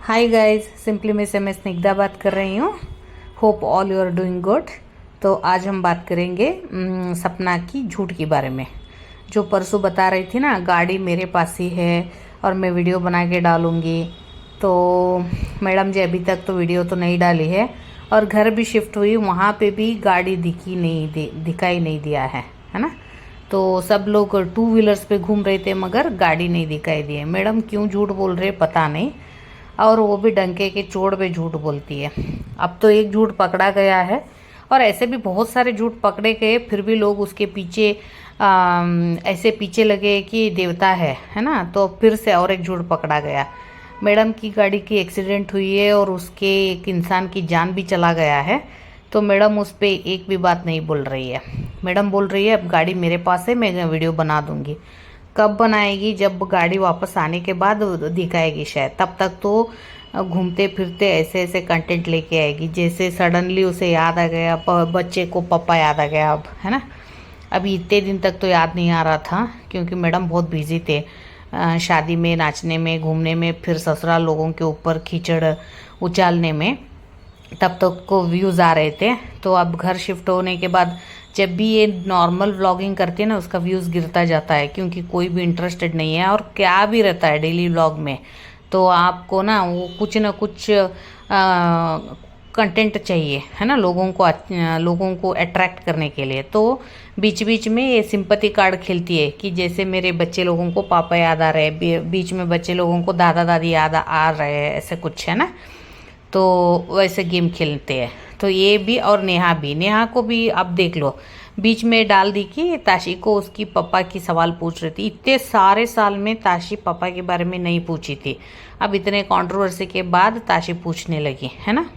हाय guys, simply miss M S Snigdha बात कर रही हूँ। Hope all you are doing good. तो आज हम बात करेंगे सपना की झूठ के बारे में। जो परसों बता रही थी ना, गाड़ी मेरे पास ही है और मैं वीडियो बना के डालूँगी। तो मैडम जी अभी तक तो वीडियो तो नहीं डाली है, और घर भी शिफ्ट हुई, वहाँ पे भी गाड़ी दिखाई नहीं दिया है ना। तो सब लोग टू व्हीलर्स पे घूम रहे थे मगर गाड़ी नहीं दिखाई दी है। मैडम क्यों झूठ बोल रहे पता नहीं, और वो भी डंके के चोट पे झूठ बोलती है। अब तो एक झूठ पकड़ा गया है, और ऐसे भी बहुत सारे झूठ पकड़े गए, फिर भी लोग उसके पीछे ऐसे पीछे लगे कि देवता है ना। तो फिर से और एक झूठ पकड़ा गया। मैडम की गाड़ी की एक्सीडेंट हुई है और उसके एक इंसान की जान भी चला गया है। तो मैडम उस पर एक भी बात नहीं बोल रही है। मैडम बोल रही है अब गाड़ी मेरे पास है, मैं वीडियो बना दूंगी। कब बनाएगी? जब गाड़ी वापस आने के बाद दिखाएगी शायद। तब तक तो घूमते फिरते ऐसे ऐसे कंटेंट लेके आएगी जैसे सडनली उसे याद आ गया, बच्चे को पापा याद आ गया अब, है ना। अभी इतने दिन तक तो याद नहीं आ रहा था क्योंकि मैडम बहुत बिजी थे शादी में, नाचने में, घूमने में, फिर ससुराल लोगों के ऊपर कीचड़ उछालने में। तब तक को व्यूज़ आ रहे थे। तो अब घर शिफ्ट होने के बाद जब भी ये नॉर्मल व्लॉगिंग करती है ना, उसका व्यूज़ गिरता जाता है क्योंकि कोई भी इंटरेस्टेड नहीं है। और क्या भी रहता है डेली व्लॉग में, तो आपको ना वो कुछ ना कुछ कंटेंट चाहिए, है ना, लोगों को अट्रैक्ट करने के लिए। तो बीच बीच में ये सिंपैथी कार्ड खेलती है कि जैसे मेरे बच्चे लोगों को पापा याद आ रहे हैं, बीच में बच्चे लोगों को दादा दादी याद आ रहे हैं, ऐसे कुछ, है ना। तो वैसे गेम खेलते हैं। तो ये भी, और नेहा को भी आप देख लो, बीच में डाल दी कि ताशी को उसकी पापा की सवाल पूछ रही थी। इतने सारे साल में ताशी पापा के बारे में नहीं पूछी थी, अब इतने कंट्रोवर्सी के बाद ताशी पूछने लगी, है ना।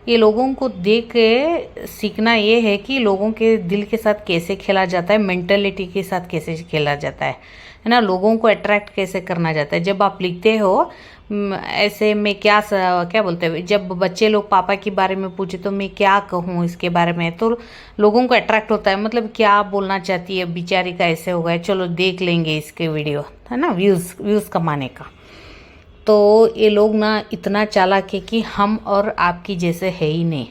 ये लोगों को देख के सीखना ये है कि लोगों के दिल के साथ कैसे खेला जाता है, मेंटलिटी के साथ कैसे खेला जाता है ना, लोगों को अट्रैक्ट कैसे करना जाता है। जब आप लिखते हो ऐसे में क्या बोलते हैं, जब बच्चे लोग पापा के बारे में पूछे तो मैं क्या कहूँ इसके बारे में, तो लोगों को अट्रैक्ट होता है, मतलब क्या बोलना चाहती है बेचारी का, ऐसे हो गया, चलो देख लेंगे इसके वीडियो, है ना, व्यूज़ कमाने का। तो ये लोग ना इतना चालाक है कि हम और आपकी जैसे है ही नहीं,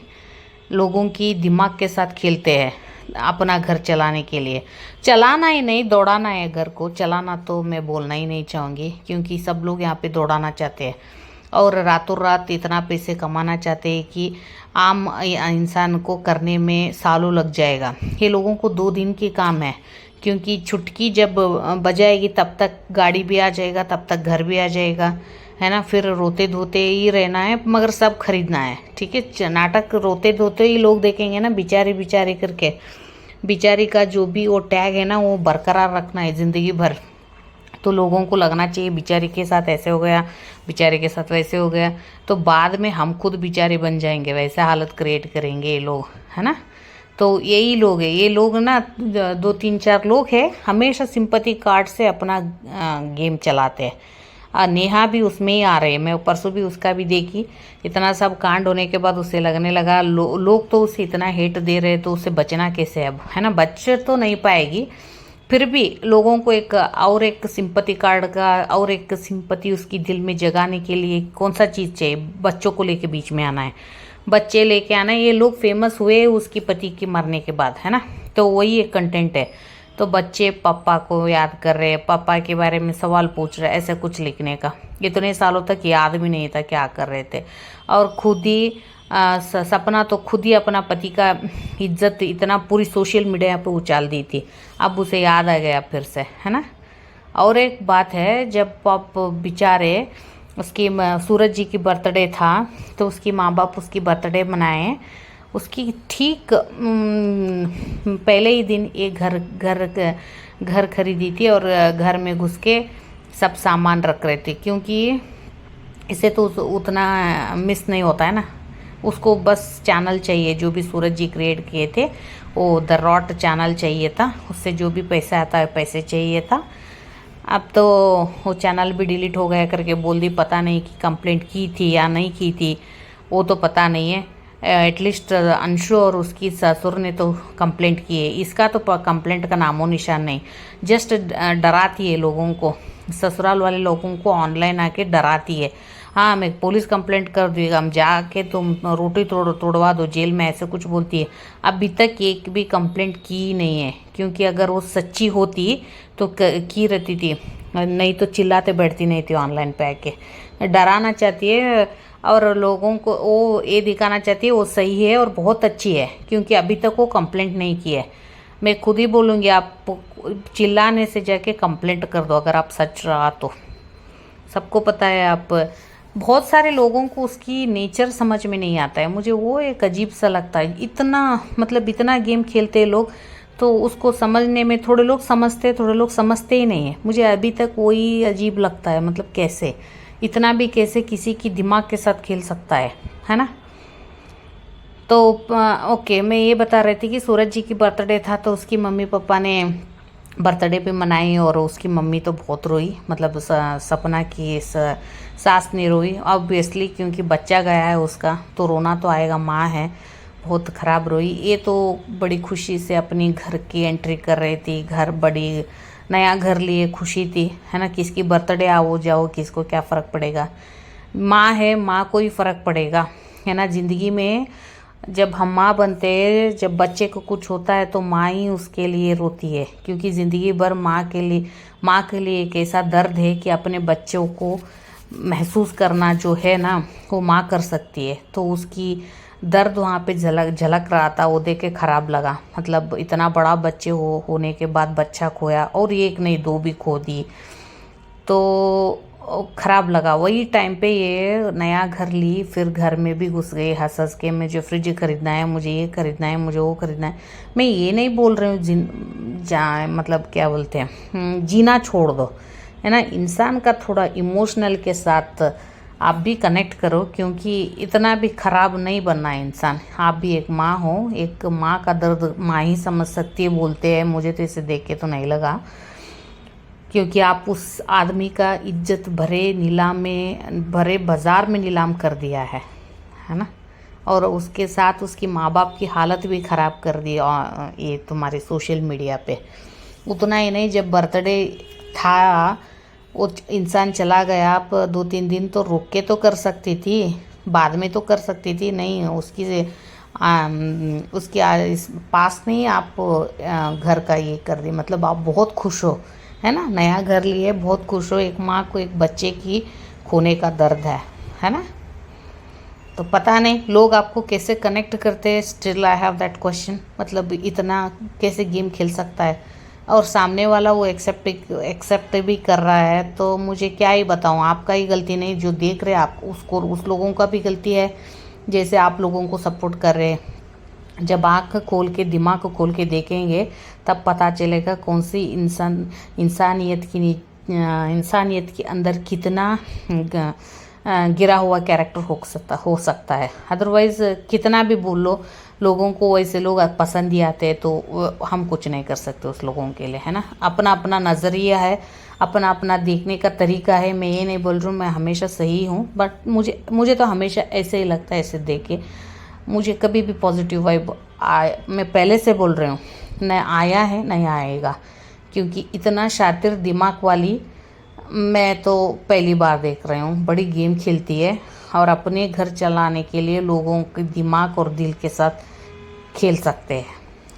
लोगों की दिमाग के साथ खेलते हैं अपना घर चलाने के लिए। चलाना ही नहीं, दौड़ाना है घर को। चलाना तो मैं बोलना ही नहीं चाहूँगी क्योंकि सब लोग यहाँ पे दौड़ाना चाहते हैं और रातों रात इतना पैसे कमाना चाहते हैं कि आम इंसान को करने में सालों लग जाएगा। ये लोगों को 2 दिन की काम है क्योंकि छुटकी जब बजाएगी तब तक गाड़ी भी आ जाएगा, तब तक घर भी आ जाएगा, है ना। फिर रोते धोते ही रहना है मगर सब खरीदना है, ठीक है। नाटक रोते धोते ही लोग देखेंगे ना, बिचारी करके। बिचारी का जो भी वो टैग है ना, वो बरकरार रखना है ज़िंदगी भर। तो लोगों को लगना चाहिए बिचारी के साथ ऐसे हो गया, बिचारी के साथ वैसे हो गया, तो बाद में हम खुद बिचारे बन जाएंगे, वैसे हालत क्रिएट करेंगे ये लोग, है ना। तो यही लोग है, ये लोग ना 2-3-4 लोग हैं, हमेशा सिंपैथी कार्ड से अपना गेम चलाते हैं। नेहा भी उसमें ही आ रहे हैं। मैं परसों भी उसका भी देखी, इतना सब कांड होने के बाद उसे लगने लगा लोग तो उसे इतना हेट दे रहे, तो उसे बचना कैसे अब, है ना। बच तो नहीं पाएगी, फिर भी लोगों को एक सिंपैथी कार्ड का और एक सिंपैथी उसकी दिल में जगाने के लिए कौन सा चीज़ चाहिए? बच्चों को लेके बीच में आना है, बच्चे लेके आना है। ये लोग फेमस हुए उसकी पति के मरने के बाद, है ना। तो वही एक कंटेंट है। तो बच्चे पापा को याद कर रहे, पापा के बारे में सवाल पूछ रहे, ऐसा कुछ लिखने का इतने सालों तक याद भी नहीं था क्या कर रहे थे। और खुद ही सपना तो खुद ही अपना पति का इज्जत इतना पूरी सोशल मीडिया पे उछाल दी थी, अब उसे याद आ गया फिर से, है ना। और एक बात है, जब आप बेचारे उसकी सूरज जी की बर्थडे था तो उसकी माँ बाप उसकी बर्थडे मनाए, उसकी ठीक पहले ही दिन एक घर खरीदी थी और घर में घुस के सब सामान रख रहे थे क्योंकि इसे तो उतना मिस नहीं होता है ना। उसको बस चैनल चाहिए, जो भी सूरज जी क्रिएट किए थे वो द रॉट चैनल चाहिए था, उससे जो भी पैसा आता है पैसे चाहिए था। अब तो वो चैनल भी डिलीट हो गया करके बोल दी, पता नहीं कि कंप्लेंट की थी या नहीं की थी, वो तो पता नहीं है। एटलीस्ट अंशु और उसकी ससुर ने तो कंप्लेंट की है, इसका तो कंप्लेंट का नामो निशान नहीं। जस्ट डराती है लोगों को, ससुराल वाले लोगों को ऑनलाइन आके डराती है। हाँ मैं पुलिस कंप्लेंट कर दूँगा, हम जाके तुम रोटी तोड़वा दो जेल में, ऐसे कुछ बोलती है। अभी तक एक भी कंप्लेंट की नहीं है, क्योंकि अगर वो सच्ची होती तो की रहती थी, नहीं तो चिल्लाते बैठती नहीं थी ऑनलाइन पे आके। डराना चाहती है और लोगों को वो ये दिखाना चाहती है वो सही है और बहुत अच्छी है, क्योंकि अभी तक वो कंप्लेंट नहीं की है। मैं खुद ही बोलूँगी, आप चिल्लाने से जाके कंप्लेंट कर दो अगर आप सच रहा तो। सबको पता है, आप बहुत सारे लोगों को उसकी नेचर समझ में नहीं आता है, मुझे वो एक अजीब सा लगता है। इतना मतलब इतना गेम खेलते हैं लोग, तो उसको समझने में थोड़े लोग समझते हैं, थोड़े लोग समझते ही नहीं है। मुझे अभी तक वही अजीब लगता है, मतलब कैसे इतना भी कैसे किसी की दिमाग के साथ खेल सकता है ना। तो ओके, मैं ये बता रही थी कि सूरज जी की बर्थडे था, तो उसकी मम्मी पापा ने बर्थडे पे मनाई और उसकी मम्मी तो बहुत रोई, मतलब सपना की सास ने रोई ऑब्वियसली, क्योंकि बच्चा गया है उसका, तो रोना तो आएगा, माँ है, बहुत ख़राब रोई। ये तो बड़ी खुशी से अपनी घर की एंट्री कर रही थी, घर बड़ी नया घर लिए खुशी थी, है ना। किसकी बर्थडे आओ जाओ किसको क्या फ़र्क पड़ेगा, माँ है, माँ को ही फ़र्क पड़ेगा, है ना। ज़िंदगी में जब हम माँ बनते हैं, जब बच्चे को कुछ होता है तो माँ ही उसके लिए रोती है, क्योंकि ज़िंदगी भर माँ के लिए एक ऐसा दर्द है कि अपने बच्चों को महसूस करना जो है ना, वो माँ कर सकती है। तो उसकी दर्द वहाँ पे झलक रहा था, वो देख के ख़राब लगा। मतलब इतना बड़ा बच्चे होने के बाद बच्चा खोया, और एक नहीं दो भी खो दी, तो ख़राब लगा। वही टाइम पे ये नया घर ली, फिर घर में भी घुस गई हंस हंस के, मुझे फ्रिज खरीदना है, मुझे ये खरीदना है, मुझे वो खरीदना है। मैं ये नहीं बोल रही हूँ मतलब क्या बोलते हैं, जीना छोड़ दो, है ना। इंसान का थोड़ा इमोशनल के साथ आप भी कनेक्ट करो, क्योंकि इतना भी ख़राब नहीं बनना है इंसान। आप भी एक माँ हो, एक माँ का दर्द माँ ही समझ सकती है बोलते हैं, मुझे तो इसे देख के तो नहीं लगा, क्योंकि आप उस आदमी का इज्जत भरे बाज़ार में नीलाम कर दिया है ना। और उसके साथ उसकी माँ बाप की हालत भी ख़राब कर दी ये तुम्हारे सोशल मीडिया पे। उतना ही नहीं, जब बर्थडे था वो इंसान चला गया, आप 2-3 दिन तो रुक के तो कर सकती थी, बाद में तो कर सकती थी। नहीं, उसकी इस पास नहीं आप घर का ये कर दी, मतलब आप बहुत खुश हो, है ना। नया घर लिए बहुत खुश हो, एक माँ को एक बच्चे की खोने का दर्द है ना। तो पता नहीं लोग आपको कैसे कनेक्ट करते हैं, still I have that question, मतलब इतना कैसे गेम खेल सकता है। और सामने वाला वो एक्सेप्ट भी कर रहा है, तो मुझे क्या ही बताऊँ, आपका ही गलती नहीं, जो देख रहे आप उसको, उस लोगों का भी गलती है, जैसे आप लोगों को सपोर्ट कर रहे हैं। जब आँख खोल के दिमाग को खोल के देखेंगे तब पता चलेगा कौन सी इंसानियत के अंदर कितना गिरा हुआ कैरेक्टर हो सकता है। अदरवाइज़ कितना भी बोल लो, लोगों को वैसे लोग पसंद ही आते हैं, तो हम कुछ नहीं कर सकते उस लोगों के लिए, है ना। अपना अपना नज़रिया है, अपना अपना देखने का तरीका है। मैं ये नहीं बोल रही हूँ मैं हमेशा सही हूँ, बट मुझे तो हमेशा ऐसे ही लगता है, ऐसे देख के मुझे कभी भी पॉजिटिव वाइब मैं पहले से बोल रही हूँ, न आया है नहीं आएगा, क्योंकि इतना शातिर दिमाग वाली मैं तो पहली बार देख रही हूँ। बड़ी गेम खेलती है और अपने घर चलाने के लिए लोगों के दिमाग और दिल के साथ खेल सकते हैं,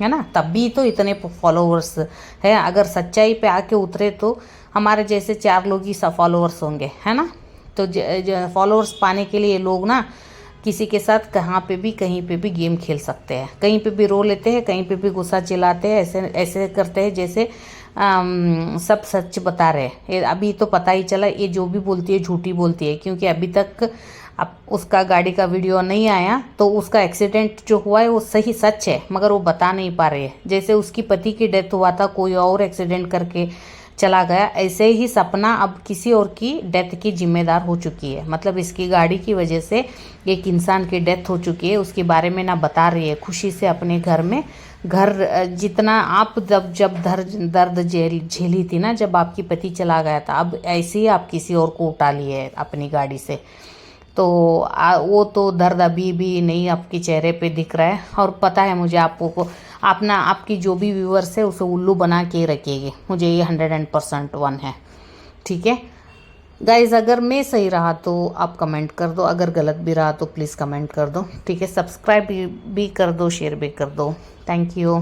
है ना। तब भी तो इतने फॉलोवर्स है, अगर सच्चाई पे आके उतरे तो हमारे जैसे 4 लोग ही फॉलोवर्स होंगे, है ना। तो फॉलोवर्स पाने के लिए लोग ना किसी के साथ कहाँ पे भी कहीं पे भी गेम खेल सकते हैं, कहीं पे भी रो लेते हैं, कहीं पे भी गुस्सा चिल्लाते हैं, ऐसे करते हैं जैसे सब सच बता रहे हैं। अभी तो पता ही चला ये जो भी बोलती है झूठी बोलती है, क्योंकि अभी तक अब उसका गाड़ी का वीडियो नहीं आया, तो उसका एक्सीडेंट जो हुआ है वो सही सच है, मगर वो बता नहीं पा रहे हैं। जैसे उसकी पति की डेथ हुआ था, कोई और एक्सीडेंट करके चला गया, ऐसे ही सपना अब किसी और की डेथ की जिम्मेदार हो चुकी है। मतलब इसकी गाड़ी की वजह से एक इंसान की डेथ हो चुकी है, उसके बारे में ना बता रही है, खुशी से अपने घर में जितना आप जब दर्द झेली थी ना, जब आपकी पति चला गया था, अब ऐसे ही आप किसी और को उठा लिए अपनी गाड़ी से, तो वो तो दर्द अभी भी नहीं आपके चेहरे पे दिख रहा है। और पता है मुझे आपकी जो भी व्यूअर्स है उसे उल्लू बना के रखिएगी, मुझे ये 100% वन है, ठीक है। गाइज अगर मैं सही रहा तो आप कमेंट कर दो, अगर गलत भी रहा तो प्लीज़ कमेंट कर दो, ठीक है। सब्सक्राइब भी कर दो, शेयर भी कर दो। Thank you.